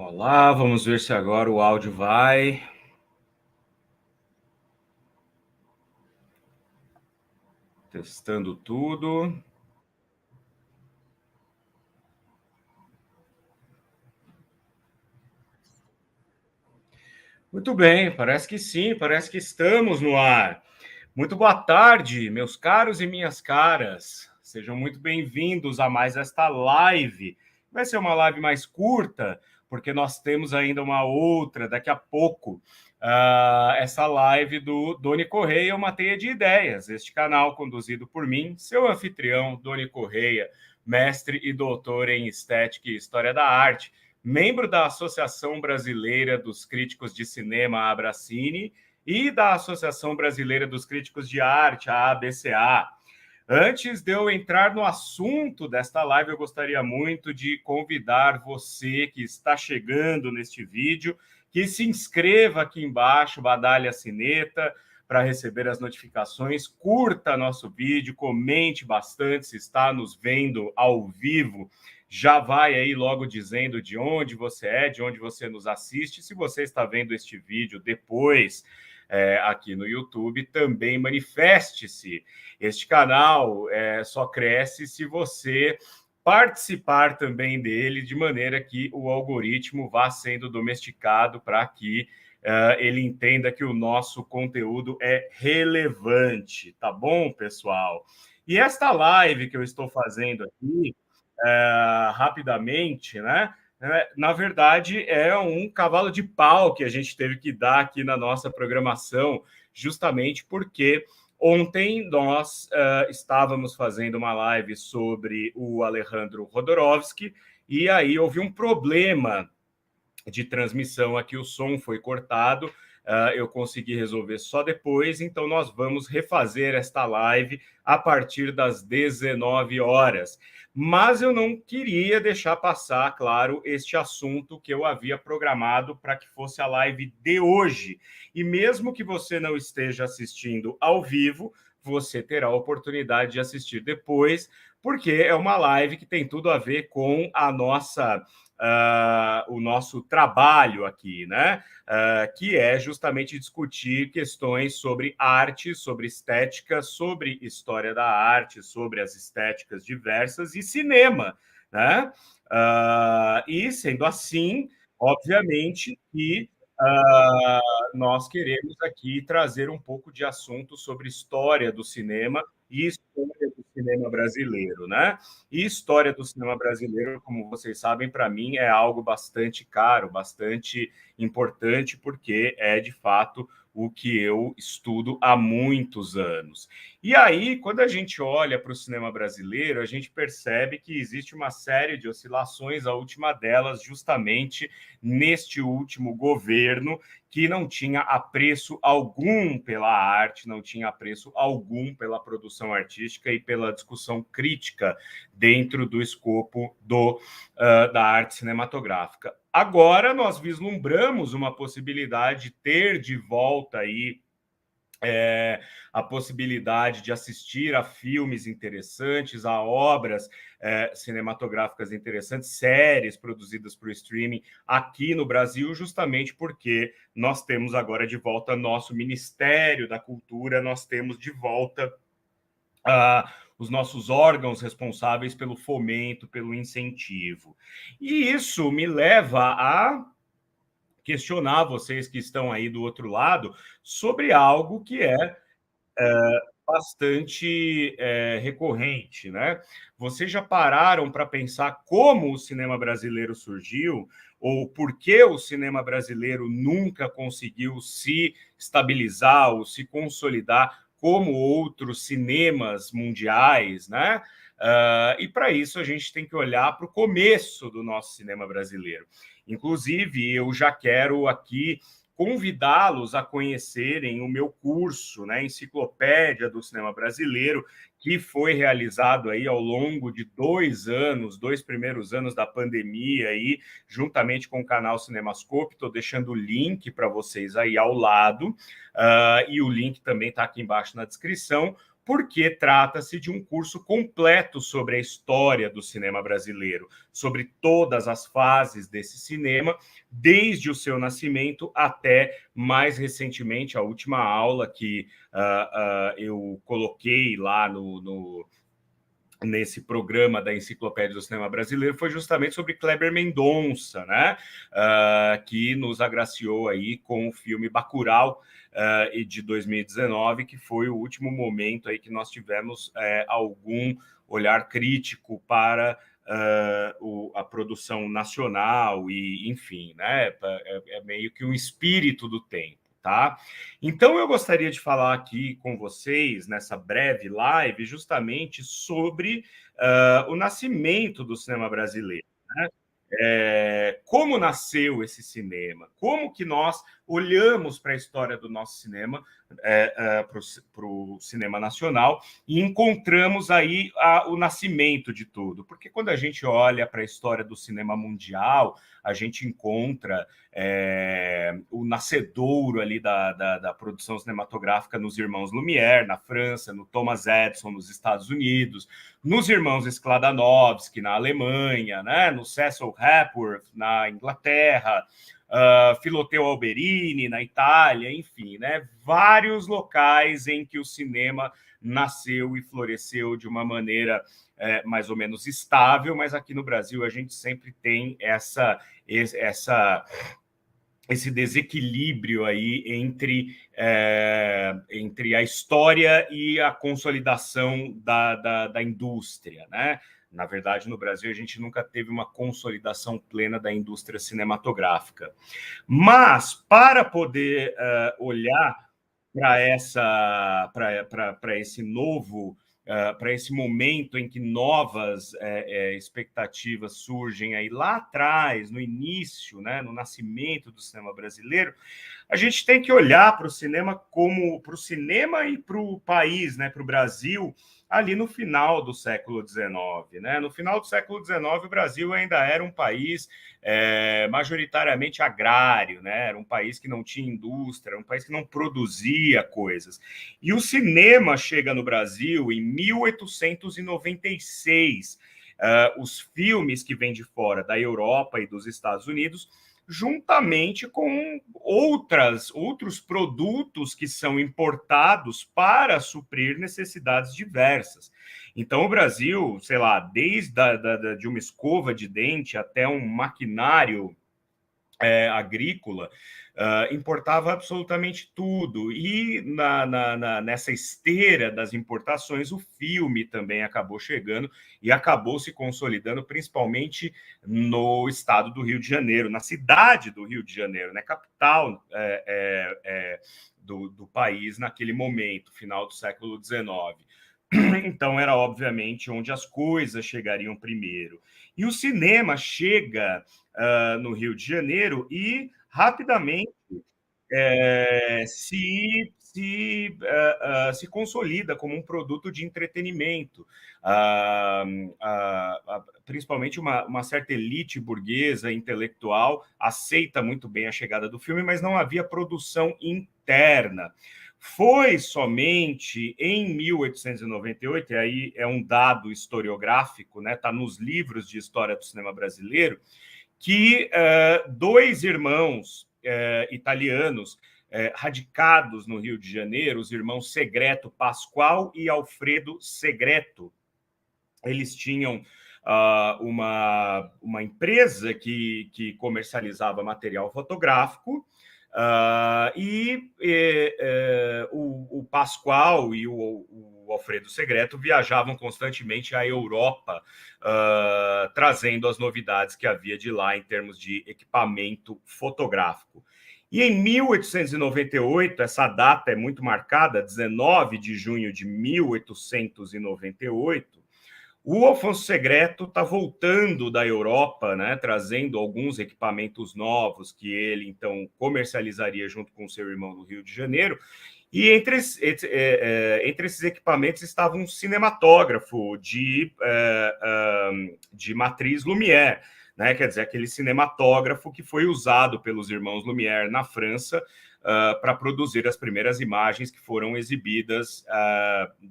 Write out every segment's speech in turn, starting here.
Olá, vamos ver se agora o áudio vai. Testando tudo. Muito bem, parece que sim, parece que estamos no ar. Muito boa tarde, meus caros e minhas caras. Sejam muito bem-vindos a mais esta live. Vai ser uma live mais curta, porque nós temos ainda uma outra daqui a pouco. Essa live do Doni Correia, uma teia de ideias. Este canal conduzido por mim, seu anfitrião, Doni Correia, mestre e doutor em Estética e História da Arte, membro da Associação Brasileira dos Críticos de Cinema, Abracine, e da Associação Brasileira dos Críticos de Arte, a ABCA. Antes de eu entrar no assunto desta live, eu gostaria muito de convidar você que está chegando neste vídeo, que se inscreva aqui embaixo, badalhe a sineta para receber as notificações, curta nosso vídeo, comente bastante se está nos vendo ao vivo. Já vai aí logo dizendo de onde você é, de onde você nos assiste. Se você está vendo este vídeo depois, aqui no YouTube, também manifeste-se. Este canal só cresce se você participar também dele, de maneira que o algoritmo vá sendo domesticado para que ele entenda que o nosso conteúdo é relevante, tá bom, pessoal? E esta live que eu estou fazendo aqui, rapidamente, né? Na verdade, é um cavalo de pau que a gente teve que dar aqui na nossa programação, justamente porque ontem nós estávamos fazendo uma live sobre o Alejandro Jodorowsky, e aí houve um problema de transmissão aqui, o som foi cortado, eu consegui resolver só depois, então nós vamos refazer esta live a partir das 19 horas. Mas eu não queria deixar passar, claro, este assunto que eu havia programado para que fosse a live de hoje. E mesmo que você não esteja assistindo ao vivo, você terá a oportunidade de assistir depois, porque é uma live que tem tudo a ver com a nossa o nosso trabalho aqui, né? Que é justamente discutir questões sobre arte, sobre estética, sobre história da arte, sobre as estéticas diversas e cinema, né? E sendo assim, obviamente que nós queremos aqui trazer um pouco de assunto sobre história do cinema e história do cinema brasileiro, né? E história do cinema brasileiro, como vocês sabem, para mim é algo bastante caro, bastante importante, porque é de fato o que eu estudo há muitos anos. E aí, quando a gente olha para o cinema brasileiro, a gente percebe que existe uma série de oscilações, a última delas justamente neste último governo, que não tinha apreço algum pela arte, não tinha apreço algum pela produção artística e pela discussão crítica dentro do escopo da arte cinematográfica. Agora nós vislumbramos uma possibilidade de ter de volta aí a possibilidade de assistir a filmes interessantes, a obras cinematográficas interessantes, séries produzidas por streaming aqui no Brasil, justamente porque nós temos agora de volta nosso Ministério da Cultura, nós temos de volta os nossos órgãos responsáveis pelo fomento, pelo incentivo. E isso me leva a questionar vocês que estão aí do outro lado sobre algo que é bastante recorrente, né? Vocês já pararam para pensar como o cinema brasileiro surgiu ou por que o cinema brasileiro nunca conseguiu se estabilizar ou se consolidar como outros cinemas mundiais, né? E para isso a gente tem que olhar para o começo do nosso cinema brasileiro. Inclusive, eu já quero aqui convidá-los a conhecerem o meu curso, né, Enciclopédia do Cinema Brasileiro, que foi realizado aí ao longo de 2 anos, 2 primeiros anos da pandemia, aí, juntamente com o canal Cinemascope. Estou deixando o link para vocês aí ao lado, e o link também está aqui embaixo na descrição. porque trata-se de um curso completo sobre a história do cinema brasileiro, sobre todas as fases desse cinema, desde o seu nascimento até, mais recentemente, a última aula que eu coloquei lá nesse programa da Enciclopédia do Cinema Brasileiro foi justamente sobre Kleber Mendonça, né? Que nos agraciou aí com o filme Bacurau de 2019, que foi o último momento aí que nós tivemos algum olhar crítico para a produção nacional e, enfim, né? É meio que um espírito do tempo. Tá? Então, eu gostaria de falar aqui com vocês, nessa breve live, justamente sobre o nascimento do cinema brasileiro. Né? Como nasceu esse cinema? Como que nós olhamos para a história do nosso cinema, para o cinema nacional, e encontramos aí o nascimento de tudo? Porque quando a gente olha para a história do cinema mundial, a gente encontra o nascedouro ali da produção cinematográfica nos irmãos Lumière, na França, no Thomas Edison, nos Estados Unidos, nos irmãos Skladanovsky, na Alemanha, né? No Cecil Hepworth, na Inglaterra, Filoteo Alberini, na Itália, enfim, né? Vários locais em que o cinema nasceu e floresceu de uma maneira mais ou menos estável, mas aqui no Brasil a gente sempre tem esse desequilíbrio aí entre a história e a consolidação da indústria, né? Na verdade, no Brasil, a gente nunca teve uma consolidação plena da indústria cinematográfica. Mas, para poder olhar para esse novo, para esse momento em que novas expectativas surgem aí lá atrás, no início, né, no nascimento do cinema brasileiro, a gente tem que olhar para o cinema e para o país, né, para o Brasil, ali no final do século XIX. Né? No final do século XIX, o Brasil ainda era um país majoritariamente agrário, né? Era um país que não tinha indústria, era um país que não produzia coisas. E o cinema chega no Brasil em 1896. Os filmes que vêm de fora da Europa e dos Estados Unidos, juntamente com outros produtos que são importados para suprir necessidades diversas. Então, o Brasil, sei lá, desde de uma escova de dente até um maquinário agrícola, importava absolutamente tudo. E nessa esteira das importações, o filme também acabou chegando e acabou se consolidando, principalmente no estado do Rio de Janeiro, na cidade do Rio de Janeiro, né, capital do país naquele momento, final do século XIX. Então, era obviamente onde as coisas chegariam primeiro. E o cinema chega no Rio de Janeiro e rapidamente se consolida como um produto de entretenimento. Principalmente uma certa elite burguesa, intelectual, aceita muito bem a chegada do filme, mas não havia produção interna. Foi somente em 1898, e aí é um dado historiográfico, né? Está nos livros de história do cinema brasileiro, que dois irmãos italianos radicados no Rio de Janeiro, os irmãos Segreto Pascoal e Alfredo Segreto, eles tinham uma empresa que comercializava material fotográfico, o Pascoal e o Alfredo Segreto viajavam constantemente à Europa, trazendo as novidades que havia de lá em termos de equipamento fotográfico. E em 1898, essa data é muito marcada, 19 de junho de 1898, o Alfonso Segreto está voltando da Europa, né, trazendo alguns equipamentos novos que ele, então, comercializaria junto com seu irmão no Rio de Janeiro. E entre esses equipamentos estava um cinematógrafo de matriz Lumière, né? Quer dizer, aquele cinematógrafo que foi usado pelos irmãos Lumière na França para produzir as primeiras imagens que foram exibidas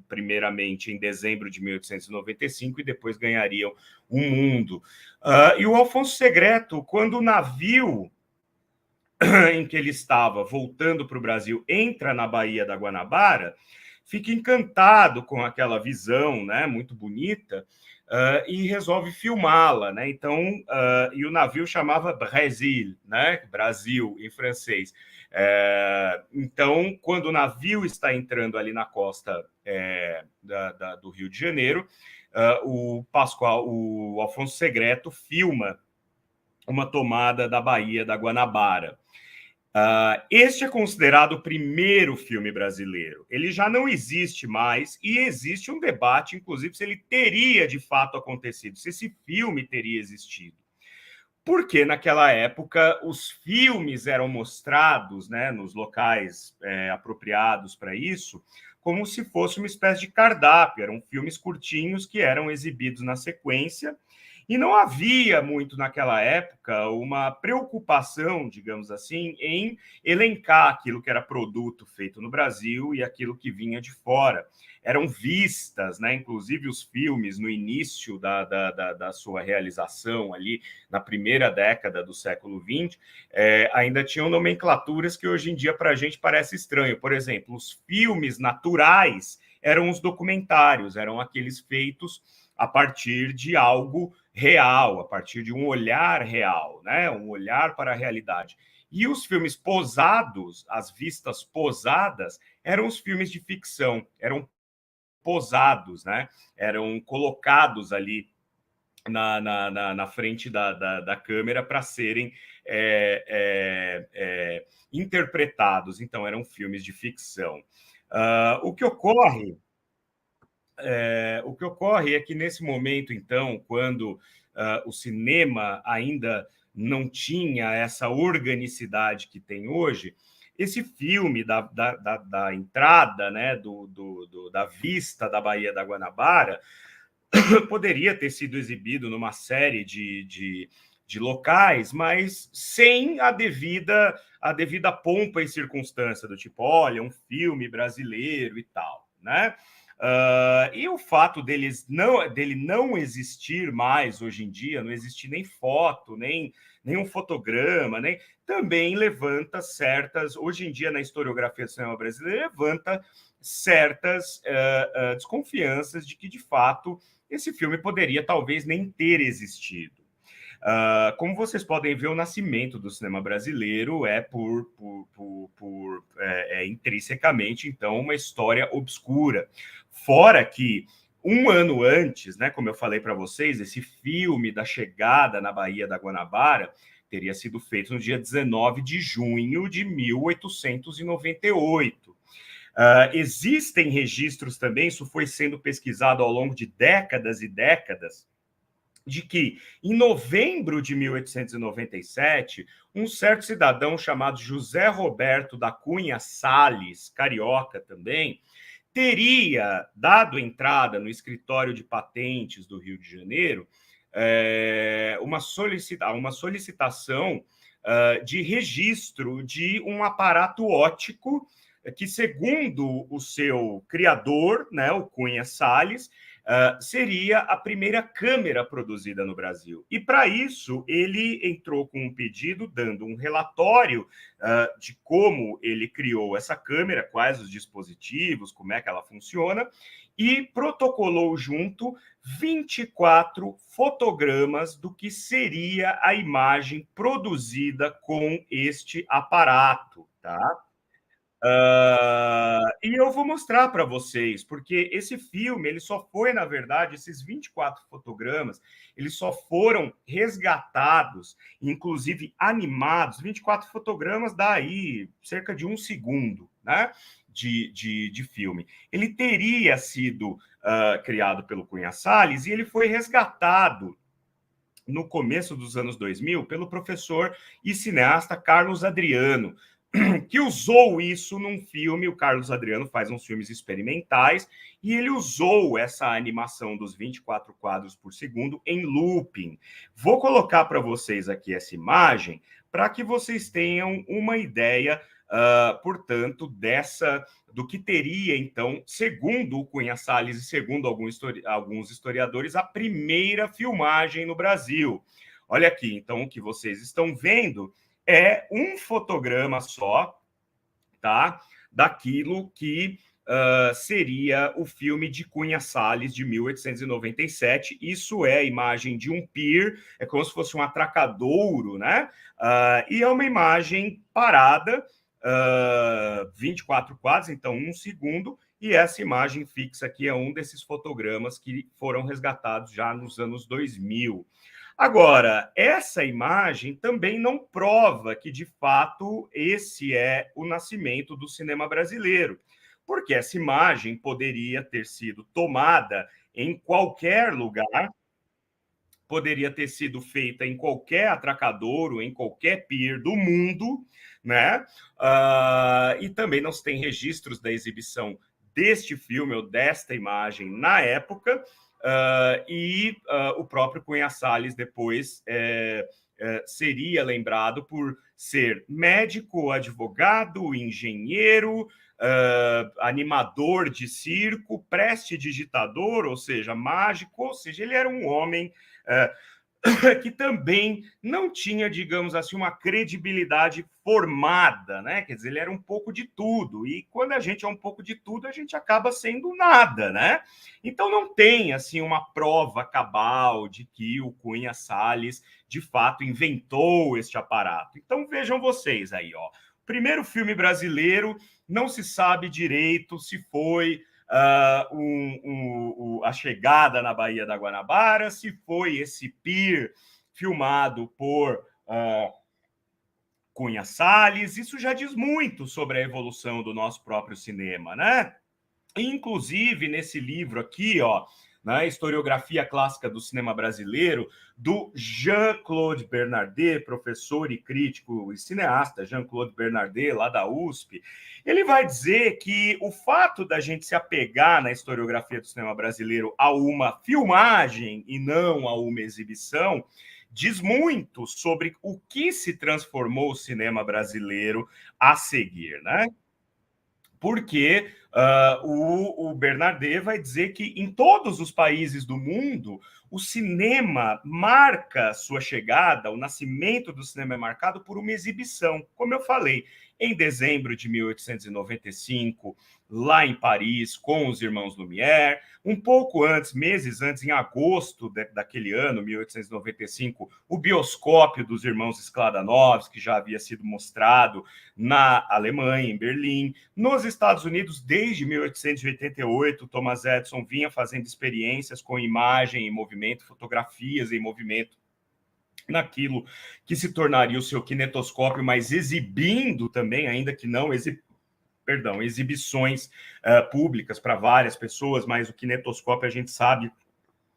primeiramente em dezembro de 1895 e depois ganhariam o mundo. E o Alfonso Segreto, quando o navio em que ele estava voltando para o Brasil entra na Baía da Guanabara, fica encantado com aquela visão, né, muito bonita, e resolve filmá-la, né? Então, e o navio chamava Brésil, né? Brasil em francês. Então, quando o navio está entrando ali na costa do Rio de Janeiro, o Alfonso Segreto filma uma tomada da Baía da Guanabara. Este é considerado o primeiro filme brasileiro. Ele já não existe mais e existe um debate, inclusive, se ele teria de fato acontecido, se esse filme teria existido. Porque naquela época os filmes eram mostrados, né, nos locais apropriados para isso, como se fosse uma espécie de cardápio. Eram filmes curtinhos que eram exibidos na sequência. E não havia muito naquela época uma preocupação, digamos assim, em elencar aquilo que era produto feito no Brasil e aquilo que vinha de fora. Eram vistas, né? Inclusive os filmes no início da sua realização, ali na primeira década do século XX, ainda tinham nomenclaturas que hoje em dia para a gente parece estranho. Por exemplo, os filmes naturais eram os documentários, eram aqueles feitos a partir de algo real, a partir de um olhar real, né? Um olhar para a realidade. E os filmes posados, as vistas posadas, eram os filmes de ficção, eram posados, né? Eram colocados ali na frente da câmera para serem interpretados. Então, eram filmes de ficção. O que ocorre é que nesse momento, então, quando o cinema ainda não tinha essa organicidade que tem hoje, esse filme da entrada, né, da vista da Baía da Guanabara, poderia ter sido exibido numa série de locais, mas sem a devida pompa e circunstância, do tipo, olha, um filme brasileiro e tal, né? E o fato dele não existir mais hoje em dia, não existir nem foto, nem um fotograma, nem também levanta certas, hoje em dia na historiografia do cinema brasileiro, levanta certas desconfianças de que, de fato, esse filme poderia talvez nem ter existido. Como vocês podem ver, o nascimento do cinema brasileiro é intrinsecamente, então, uma história obscura. Fora que, um ano antes, né, como eu falei para vocês, esse filme da chegada na Baía da Guanabara teria sido feito no dia 19 de junho de 1898. Existem registros também, isso foi sendo pesquisado ao longo de décadas e décadas, de que, em novembro de 1897, um certo cidadão chamado José Roberto da Cunha Salles, carioca também, teria dado entrada no escritório de patentes do Rio de Janeiro uma solicitação de registro de um aparato óptico que, segundo o seu criador, né, o Cunha Salles, seria a primeira câmera produzida no Brasil. E, para isso, ele entrou com um pedido, dando um relatório de como ele criou essa câmera, quais os dispositivos, como é que ela funciona, e protocolou junto 24 fotogramas do que seria a imagem produzida com este aparato, tá? E eu vou mostrar para vocês, porque esse filme, ele só foi, na verdade, esses 24 fotogramas, eles só foram resgatados, inclusive animados, 24 fotogramas dá aí cerca de 1 segundo, né, de filme. Ele teria sido criado pelo Cunha Salles e ele foi resgatado no começo dos anos 2000 pelo professor e cineasta Carlos Adriano, que usou isso num filme. O Carlos Adriano faz uns filmes experimentais e ele usou essa animação dos 24 quadros por segundo em looping. Vou colocar para vocês aqui essa imagem para que vocês tenham uma ideia, portanto, do que teria, então, segundo o Cunha Salles e segundo alguns historiadores, a primeira filmagem no Brasil. Olha aqui, então, o que vocês estão vendo é um fotograma só, tá? Daquilo que seria o filme de Cunha Salles de 1897. Isso é a imagem de um pier, é como se fosse um atracadouro, né? E é uma imagem parada, 24 quadros, então 1 segundo, e essa imagem fixa aqui é um desses fotogramas que foram resgatados já nos anos 2000. Agora, essa imagem também não prova que, de fato, esse é o nascimento do cinema brasileiro, porque essa imagem poderia ter sido tomada em qualquer lugar, poderia ter sido feita em qualquer atracadouro, em qualquer pier do mundo, né? E também não se tem registros da exibição deste filme ou desta imagem na época, o próprio Cunha Salles depois seria lembrado por ser médico, advogado, engenheiro, animador de circo, prestidigitador, ou seja, mágico, ou seja, ele era um homem que também não tinha, digamos assim, uma credibilidade formada, né? Quer dizer, ele era um pouco de tudo, e quando a gente é um pouco de tudo, a gente acaba sendo nada, né? Então não tem, assim, uma prova cabal de que o Cunha Salles, de fato, inventou este aparato. Então vejam vocês aí, ó. Primeiro filme brasileiro, não se sabe direito se foi a chegada na Baía da Guanabara, se foi esse pier filmado por Cunha Salles. Isso já diz muito sobre a evolução do nosso próprio cinema, né? Inclusive, nesse livro aqui, ó, na Historiografia Clássica do Cinema Brasileiro, do Jean-Claude Bernardet, professor e crítico e cineasta Jean-Claude Bernardet, lá da USP, ele vai dizer que o fato da gente se apegar na historiografia do cinema brasileiro a uma filmagem e não a uma exibição diz muito sobre o que se transformou o cinema brasileiro a seguir, né? Porque o Bernardet vai dizer que em todos os países do mundo, o cinema marca sua chegada, o nascimento do cinema é marcado por uma exibição. Como eu falei, em dezembro de 1895, lá em Paris, com os irmãos Lumière, um pouco antes, meses antes, em agosto daquele ano, 1895, o bioscópio dos irmãos Skladanovs, que já havia sido mostrado na Alemanha, em Berlim. Nos Estados Unidos, desde 1888, Thomas Edison vinha fazendo experiências com imagem em movimento, fotografias em movimento, naquilo que se tornaria o seu kinetoscópio, mas exibindo também, ainda que não exibições públicas para várias pessoas, mas o kinetoscópio a gente sabe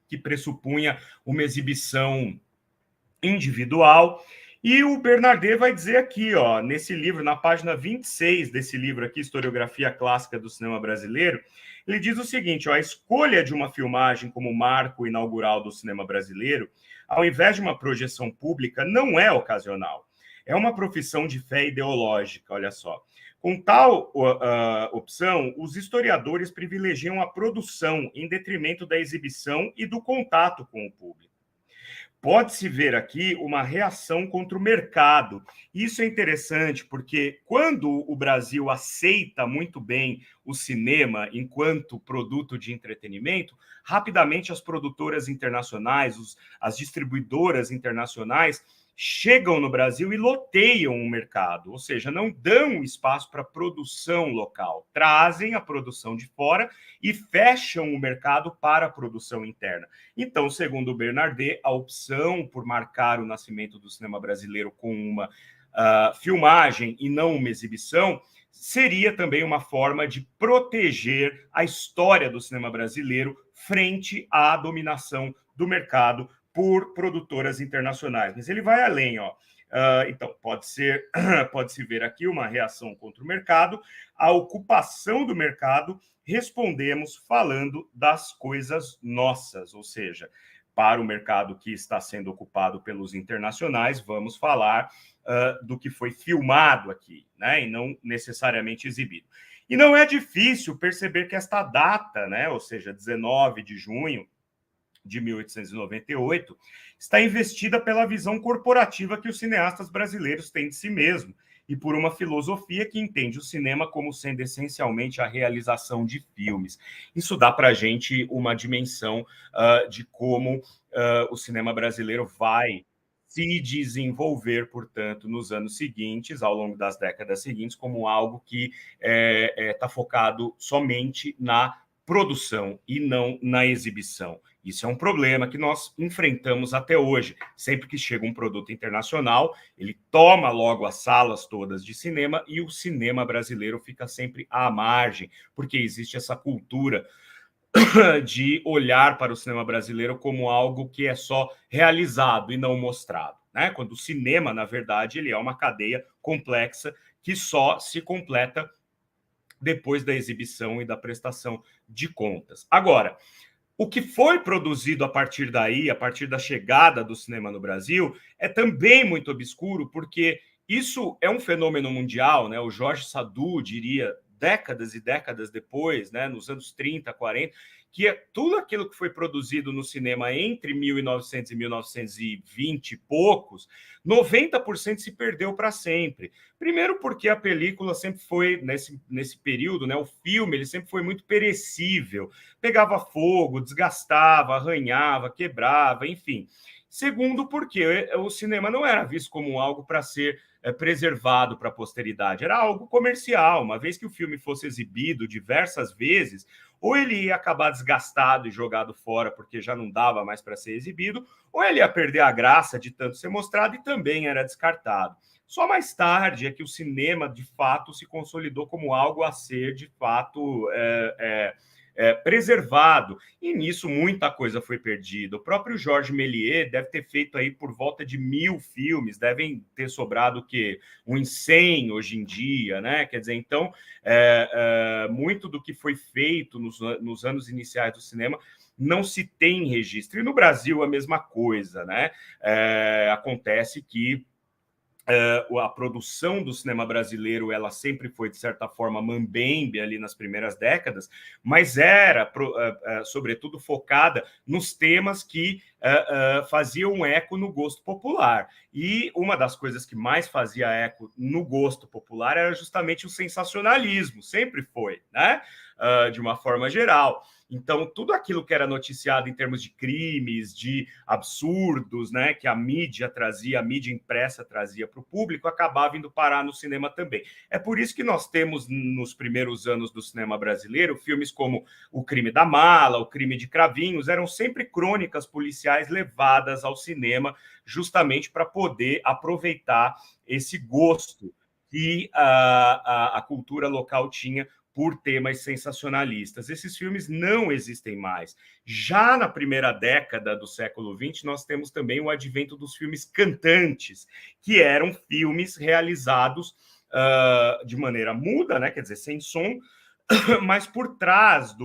que pressupunha uma exibição individual. E o Bernardet vai dizer aqui, ó, nesse livro, na página 26 desse livro aqui, Historiografia Clássica do Cinema Brasileiro, ele diz o seguinte, ó, a escolha de uma filmagem como marco inaugural do cinema brasileiro, ao invés de uma projeção pública, não é ocasional. É uma profissão de fé ideológica, olha só. Com tal opção, os historiadores privilegiam a produção em detrimento da exibição e do contato com o público. Pode-se ver aqui uma reação contra o mercado. Isso é interessante porque quando o Brasil aceita muito bem o cinema enquanto produto de entretenimento, rapidamente as produtoras internacionais, as distribuidoras internacionais chegam no Brasil e loteiam o mercado, ou seja, não dão espaço para produção local, trazem a produção de fora e fecham o mercado para a produção interna. Então, segundo o Bernardet, a opção por marcar o nascimento do cinema brasileiro com uma filmagem e não uma exibição seria também uma forma de proteger a história do cinema brasileiro frente à dominação do mercado por produtoras internacionais. Mas ele vai além, ó. Então, pode-se ver aqui uma reação contra o mercado, a ocupação do mercado, respondemos falando das coisas nossas, ou seja, para o mercado que está sendo ocupado pelos internacionais, vamos falar do que foi filmado aqui, né, e não necessariamente exibido. E não é difícil perceber que esta data, né, ou seja, 19 de junho de 1898, está investida pela visão corporativa que os cineastas brasileiros têm de si mesmo e por uma filosofia que entende o cinema como sendo essencialmente a realização de filmes. Isso dá para a gente uma dimensão de como o cinema brasileiro vai se desenvolver, portanto, nos anos seguintes, ao longo das décadas seguintes, como algo que está focado somente na produção e não na exibição. Isso é um problema que nós enfrentamos até hoje. Sempre que chega um produto internacional, ele toma logo as salas todas de cinema e o cinema brasileiro fica sempre à margem, porque existe essa cultura de olhar para o cinema brasileiro como algo que é só realizado e não mostrado, né? Quando o cinema, na verdade, ele é uma cadeia complexa que só se completa depois da exibição e da prestação de contas. Agora, o que foi produzido a partir daí, a partir da chegada do cinema no Brasil, é também muito obscuro, porque isso é um fenômeno mundial, né? O Jorge Sadu diria décadas e décadas depois, né, nos anos 30, 40, que tudo aquilo que foi produzido no cinema entre 1900 e 1920 e poucos, 90% se perdeu para sempre. Primeiro porque a película sempre foi, nesse período, né, o filme, ele sempre foi muito perecível, pegava fogo, desgastava, arranhava, quebrava, enfim. Segundo porque o cinema não era visto como algo para ser preservado para a posteridade, era algo comercial. Uma vez que o filme fosse exibido diversas vezes, ou ele ia acabar desgastado e jogado fora porque já não dava mais para ser exibido, ou ele ia perder a graça de tanto ser mostrado e também era descartado. Só mais tarde é que o cinema, de fato, se consolidou como algo a ser, de fato, preservado. E nisso muita coisa foi perdida. O próprio Georges Méliès deve ter feito aí por volta de 1000 filmes, devem ter sobrado o quê? Uns 100 hoje em dia, né? Quer dizer, então, muito do que foi feito nos anos iniciais do cinema não se tem registro. E no Brasil a mesma coisa, né? Acontece que a produção do cinema brasileiro ela sempre foi, de certa forma, mambembe ali nas primeiras décadas, mas era, sobretudo, focada nos temas que faziam eco no gosto popular. E uma das coisas que mais fazia eco no gosto popular era justamente o sensacionalismo, sempre foi, né? De uma forma geral. Então, tudo aquilo que era noticiado em termos de crimes, de absurdos, né, que a mídia trazia, a mídia impressa trazia para o público, acabava indo parar no cinema também. É por isso que nós temos, nos primeiros anos do cinema brasileiro, filmes como O Crime da Mala, O Crime de Cravinhos, eram sempre crônicas policiais levadas ao cinema, justamente para poder aproveitar esse gosto que a cultura local tinha por temas sensacionalistas. Esses filmes não existem mais. Já na primeira década do século XX, nós temos também o advento dos filmes cantantes, que eram filmes realizados de maneira muda, né? Quer dizer, sem som, mas por trás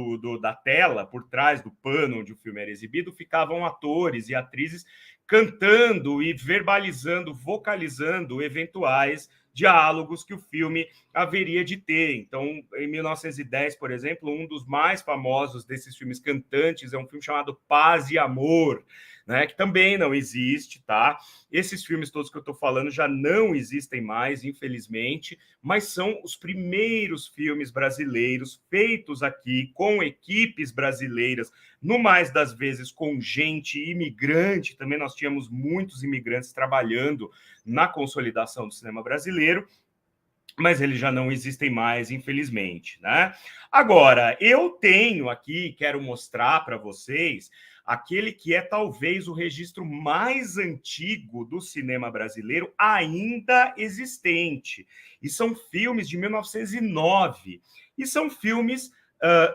da tela, por trás do pano onde o filme era exibido, ficavam atores e atrizes cantando e verbalizando, vocalizando eventuais diálogos que o filme haveria de ter. Então, em 1910, por exemplo, um dos mais famosos desses filmes cantantes é um filme chamado Paz e Amor, né, que também não existe, tá? Esses filmes todos que eu estou falando já não existem mais, infelizmente, mas são os primeiros filmes brasileiros feitos aqui com equipes brasileiras, no mais das vezes com gente imigrante, também nós tínhamos muitos imigrantes trabalhando na consolidação do cinema brasileiro, mas eles já não existem mais, infelizmente, né? Agora, eu tenho aqui, quero mostrar para vocês, aquele que é talvez o registro mais antigo do cinema brasileiro ainda existente. E são filmes de 1909. E são filmes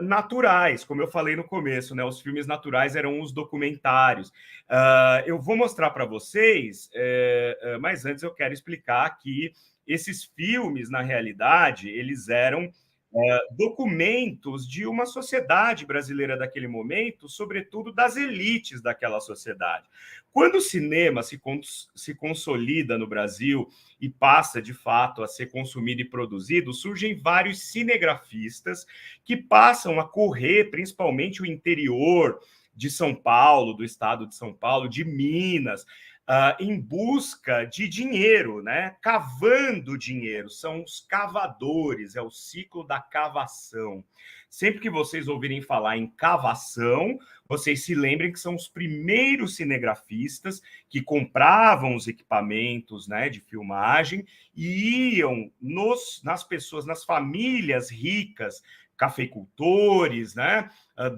naturais, como eu falei no começo, né? Os filmes naturais eram os documentários. Eu vou mostrar para vocês, mas antes eu quero explicar que esses filmes, na realidade, eles eram documentos de uma sociedade brasileira daquele momento, sobretudo das elites daquela sociedade. Quando o cinema se consolida no Brasil e passa, de fato, a ser consumido e produzido, surgem vários cinegrafistas que passam a correr, principalmente o interior de São Paulo, do estado de São Paulo, de Minas, em busca de dinheiro, né? Cavando dinheiro. São os cavadores, é o ciclo da cavação. Sempre que vocês ouvirem falar em cavação, vocês se lembrem que são os primeiros cinegrafistas que compravam os equipamentos, né, de filmagem e iam nas pessoas, nas famílias ricas, cafeicultores, né,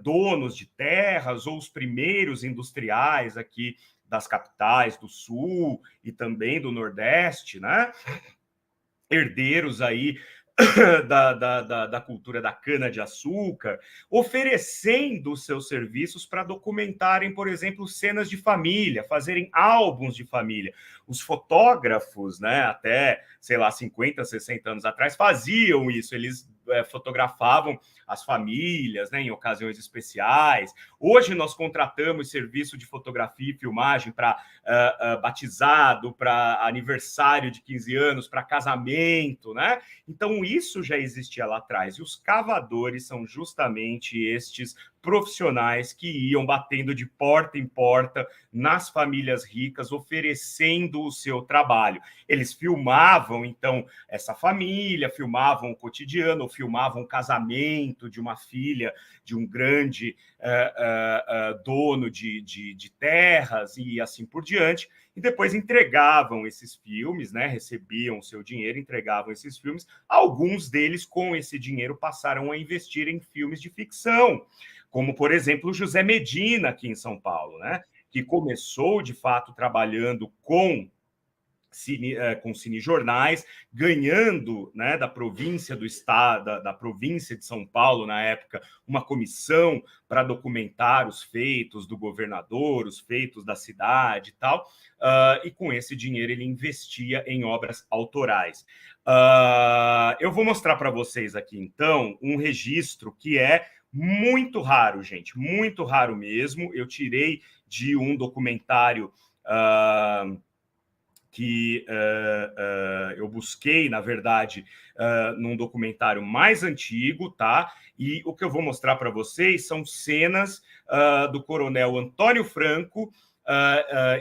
donos de terras ou os primeiros industriais aqui das capitais do Sul e também do Nordeste, né? Herdeiros aí da cultura da cana-de-açúcar, oferecendo seus serviços para documentarem, por exemplo, cenas de família, fazerem álbuns de família. Os fotógrafos, né, até, sei lá, 50, 60 anos atrás, faziam isso, eles fotografavam as famílias, né, em ocasiões especiais. Hoje nós contratamos serviço de fotografia e filmagem para batizado, para aniversário de 15 anos, para casamento, né? Então isso já existia lá atrás. E os cavadores são justamente estes profissionais que iam batendo de porta em porta nas famílias ricas, oferecendo o seu trabalho. Eles filmavam, então, essa família, filmavam o cotidiano, filmavam o casamento de uma filha de um grande dono de terras e assim por diante, e depois entregavam esses filmes, né? Recebiam o seu dinheiro, entregavam esses filmes. Alguns deles, com esse dinheiro, passaram a investir em filmes de ficção, como, por exemplo, José Medina, aqui em São Paulo, né? Que começou, de fato, trabalhando com cinejornais, ganhando, né, da província do estado, da província de São Paulo, na época, uma comissão para documentar os feitos do governador, os feitos da cidade e tal, e com esse dinheiro ele investia em obras autorais. Eu vou mostrar para vocês aqui, então, um registro que é muito raro, gente, muito raro mesmo. Eu tirei de um documentário que eu busquei, na verdade, num documentário mais antigo, tá? E o que eu vou mostrar para vocês são cenas do coronel Antônio Franco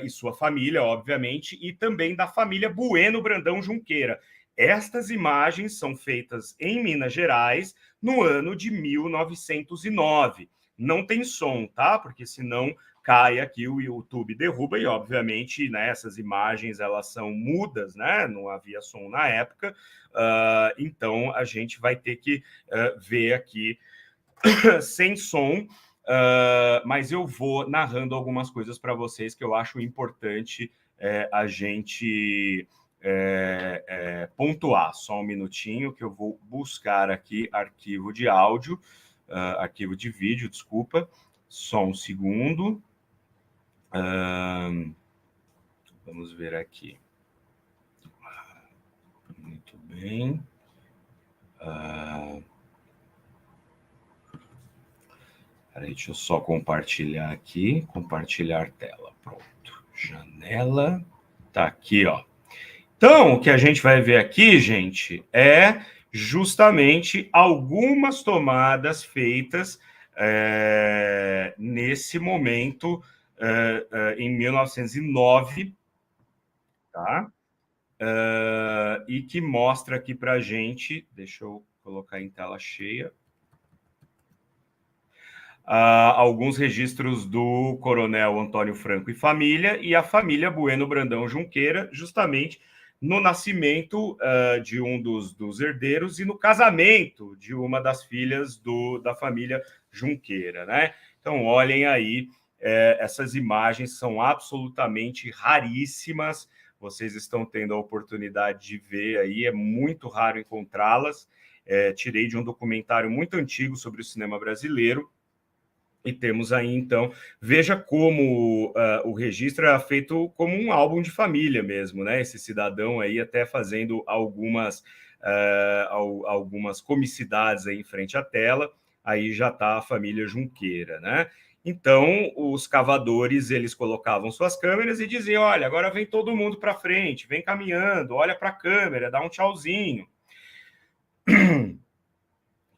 e sua família, obviamente, e também da família Bueno Brandão Junqueira. Estas imagens são feitas em Minas Gerais no ano de 1909. Não tem som, tá? Porque senão cai aqui, o YouTube derruba e, obviamente, né, essas imagens elas são mudas, né? Não havia som na época, então a gente vai ter que ver aqui sem som, mas eu vou narrando algumas coisas para vocês que eu acho importante a gente pontuar. Só um minutinho que eu vou buscar aqui arquivo de áudio, arquivo de vídeo, desculpa, só um segundo. Vamos ver aqui. Muito bem. Peraí, deixa eu só compartilhar aqui. Compartilhar tela. Pronto. Janela. Tá aqui, ó. Então, o que a gente vai ver aqui, gente, é justamente algumas tomadas feitas nesse momento, em 1909, tá? E que mostra aqui para a gente, deixa eu colocar em tela cheia, alguns registros do coronel Antônio Franco e família, e a família Bueno Brandão Junqueira, justamente no nascimento de um dos herdeiros e no casamento de uma das filhas da família Junqueira, né? Então, olhem aí, essas imagens são absolutamente raríssimas, vocês estão tendo a oportunidade de ver aí, é muito raro encontrá-las. tirei de um documentário muito antigo sobre o cinema brasileiro. E temos aí, então, veja como o registro é feito como um álbum de família mesmo, né? Esse cidadão aí até fazendo algumas comicidades aí em frente à tela, aí já está a família Junqueira, né? Então, os cavadores, eles colocavam suas câmeras e diziam, olha, agora vem todo mundo para frente, vem caminhando, olha para a câmera, dá um tchauzinho.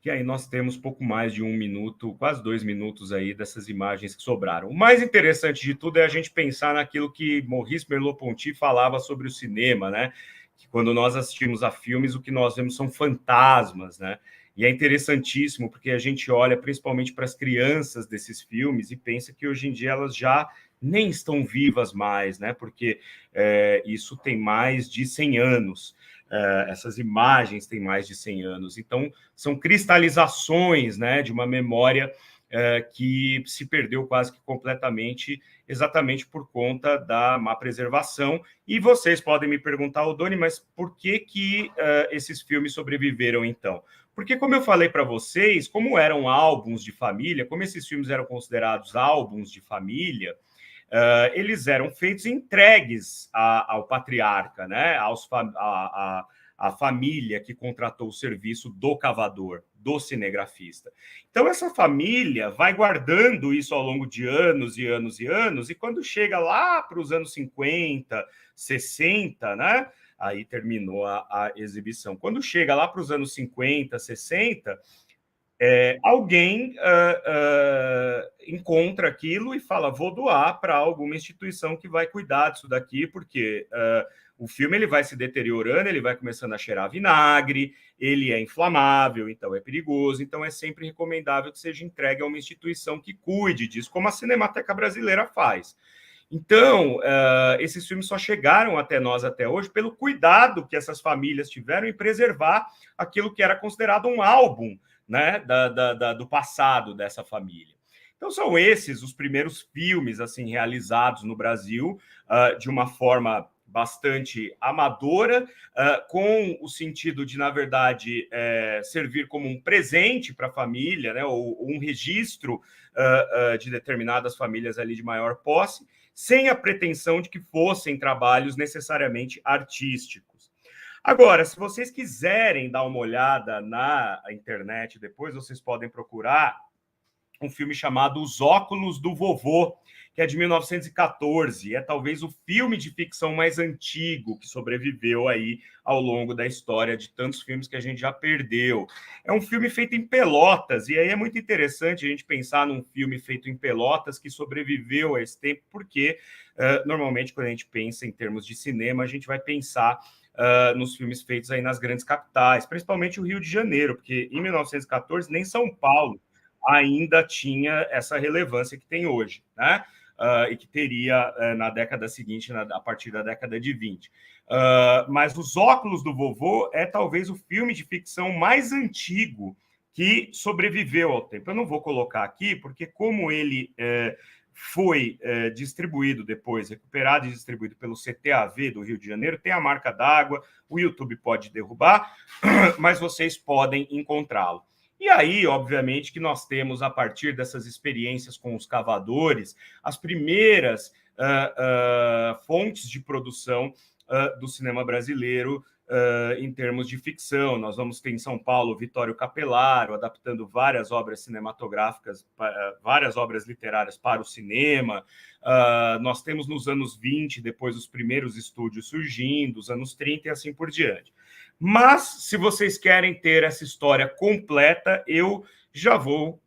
Que aí nós temos pouco mais de 1 minuto, quase 2 minutos aí dessas imagens que sobraram. O mais interessante de tudo é a gente pensar naquilo que Maurice Merleau-Ponty falava sobre o cinema, né? Que quando nós assistimos a filmes, o que nós vemos são fantasmas, né? E é interessantíssimo porque a gente olha principalmente para as crianças desses filmes e pensa que hoje em dia elas já nem estão vivas mais, né? Porque isso tem mais de 100 anos. Essas imagens têm mais de 100 anos. Então, são cristalizações, né, de uma memória que se perdeu quase que completamente, exatamente por conta da má preservação. E vocês podem me perguntar, Doni, mas por que esses filmes sobreviveram, então? Porque, como eu falei para vocês, como eram álbuns de família, como esses filmes eram considerados álbuns de família, eles eram feitos entregues ao patriarca, né? A família que contratou o serviço do cavador, do cinegrafista. Então, essa família vai guardando isso ao longo de anos e anos e anos, e quando chega lá para os anos 50, 60, né? Aí terminou a exibição. Quando chega lá para os anos 50, 60, alguém encontra aquilo e fala, vou doar para alguma instituição que vai cuidar disso daqui, porque o filme ele vai se deteriorando, ele vai começando a cheirar vinagre, ele é inflamável, então é perigoso, então é sempre recomendável que seja entregue a uma instituição que cuide disso, como a Cinemateca Brasileira faz. Então, esses filmes só chegaram até nós até hoje pelo cuidado que essas famílias tiveram em preservar aquilo que era considerado um álbum, né, do passado dessa família. Então, são esses os primeiros filmes assim realizados no Brasil de uma forma bastante amadora, com o sentido de, na verdade, servir como um presente para a família, né, ou um registro de determinadas famílias ali de maior posse, sem a pretensão de que fossem trabalhos necessariamente artísticos. Agora, se vocês quiserem dar uma olhada na internet depois, vocês podem procurar um filme chamado Os Óculos do Vovô, que é de 1914. É talvez o filme de ficção mais antigo que sobreviveu aí ao longo da história de tantos filmes que a gente já perdeu. É um filme feito em Pelotas, e aí é muito interessante a gente pensar num filme feito em Pelotas que sobreviveu a esse tempo, porque normalmente quando a gente pensa em termos de cinema, a gente vai pensar nos filmes feitos aí nas grandes capitais, principalmente o Rio de Janeiro, porque em 1914 nem São Paulo ainda tinha essa relevância que tem hoje, né? E que teria na década seguinte, a partir da década de 20. Mas Os Óculos do Vovô é talvez o filme de ficção mais antigo que sobreviveu ao tempo. Eu não vou colocar aqui, porque como ele foi distribuído depois, recuperado e distribuído pelo CTAV do Rio de Janeiro, tem a marca d'água, o YouTube pode derrubar, mas vocês podem encontrá-lo. E aí, obviamente, que nós temos, a partir dessas experiências com os cavadores, as primeiras fontes de produção do cinema brasileiro em termos de ficção. Nós vamos ter em São Paulo Vitório Capelaro, adaptando várias obras cinematográficas, várias obras literárias para o cinema. Nós temos nos anos 20, depois os primeiros estúdios surgindo, os anos 30 e assim por diante. Mas, se vocês querem ter essa história completa, eu já vou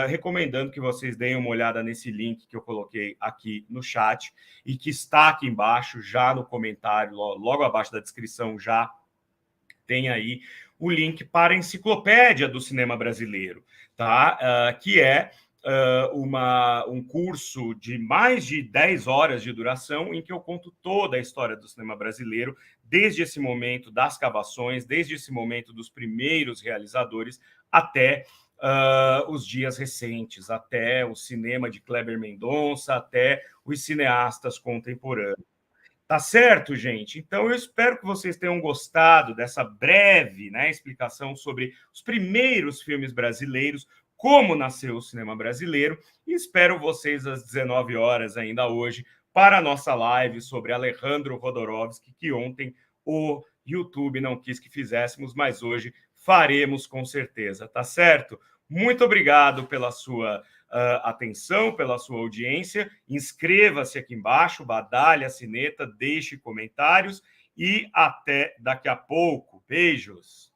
recomendando que vocês deem uma olhada nesse link que eu coloquei aqui no chat e que está aqui embaixo, já no comentário, logo abaixo da descrição, já tem aí o link para a Enciclopédia do Cinema Brasileiro, tá? Que é um curso de mais de 10 horas de duração, em que eu conto toda a história do cinema brasileiro, desde esse momento das cavações, desde esse momento dos primeiros realizadores, até os dias recentes, até o cinema de Kleber Mendonça, até os cineastas contemporâneos. Tá certo, gente? Então, eu espero que vocês tenham gostado dessa breve, né, explicação sobre os primeiros filmes brasileiros, como nasceu o cinema brasileiro, e espero vocês às 19 horas ainda hoje para a nossa live sobre Alejandro Jodorowsky, que ontem o YouTube não quis que fizéssemos, mas hoje faremos com certeza, tá certo? Muito obrigado pela sua atenção, pela sua audiência. Inscreva-se aqui embaixo, badalhe a sineta, deixe comentários e até daqui a pouco. Beijos!